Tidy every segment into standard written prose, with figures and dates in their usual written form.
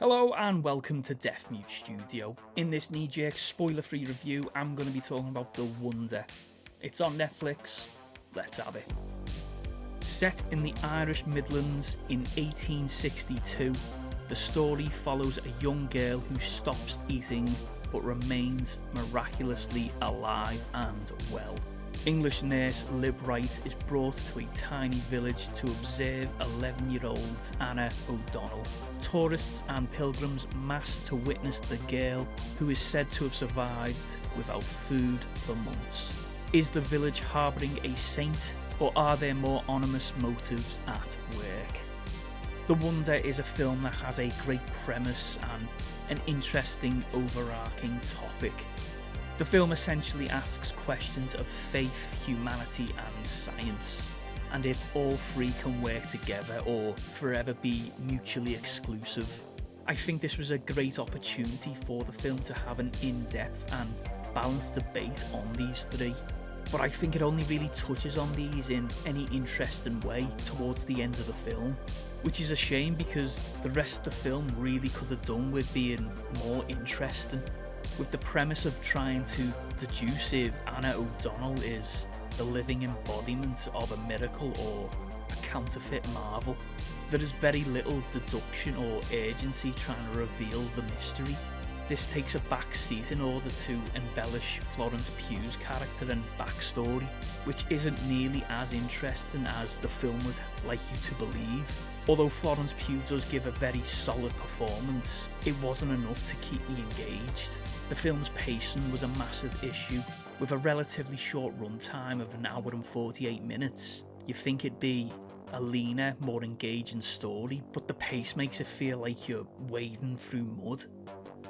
Hello and welcome to Deaf Mute Studio. In this knee-jerk spoiler-free review, I'm going to be talking about The Wonder. It's on Netflix, let's have it. Set in the Irish Midlands in 1862, the story follows a young girl who stops eating but remains miraculously alive and well. English nurse Lib Wright is brought to a tiny village to observe 11-year-old Anna O'Donnell. Tourists and pilgrims mass to witness the girl, who is said to have survived without food for months. Is the village harbouring a saint, or are there more ominous motives at work? The Wonder is a film that has a great premise and an interesting overarching topic. The film essentially asks questions of faith, humanity and science, and if all three can work together or forever be mutually exclusive. I think this was a great opportunity for the film to have an in-depth and balanced debate on these three, but I think it only really touches on these in any interesting way towards the end of the film, which is a shame because the rest of the film really could have done with being more interesting. With the premise of trying to deduce if Anna O'Donnell is the living embodiment of a miracle or a counterfeit marvel. There is very little deduction or urgency trying to reveal the mystery. This takes a back seat in order to embellish Florence Pugh's character and backstory, which isn't nearly as interesting as the film would like you to believe. Although Florence Pugh does give a very solid performance, it wasn't enough to keep me engaged. The film's pacing was a massive issue. With a relatively short runtime of an hour and 48 minutes, you'd think it'd be a leaner, more engaging story, but the pace makes it feel like you're wading through mud.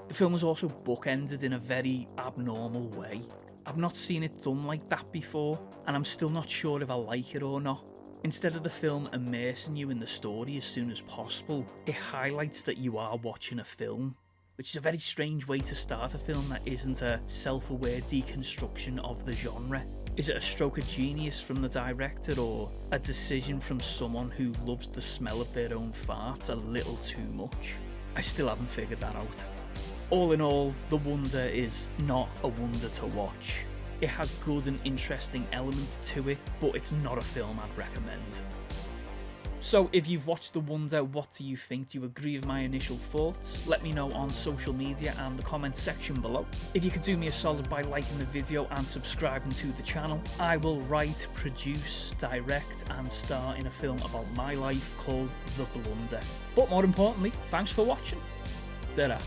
The film was also bookended in a very abnormal way. I've not seen it done like that before, and I'm still not sure if I like it or not. Instead of the film immersing you in the story as soon as possible, it highlights that you are watching a film, which is a very strange way to start a film that isn't a self-aware deconstruction of the genre. Is it a stroke of genius from the director, or a decision from someone who loves the smell of their own farts a little too much? I still haven't figured that out. All in all, The Wonder is not a wonder to watch. It has good and interesting elements to it, but it's not a film I'd recommend. So if you've watched The Wonder, what do you think? Do you agree with my initial thoughts? Let me know on social media and the comment section below. If you could do me a solid by liking the video and subscribing to the channel, I will write, produce, direct and star in a film about my life called The Blunder. But more importantly, thanks for watching. Ta-ra.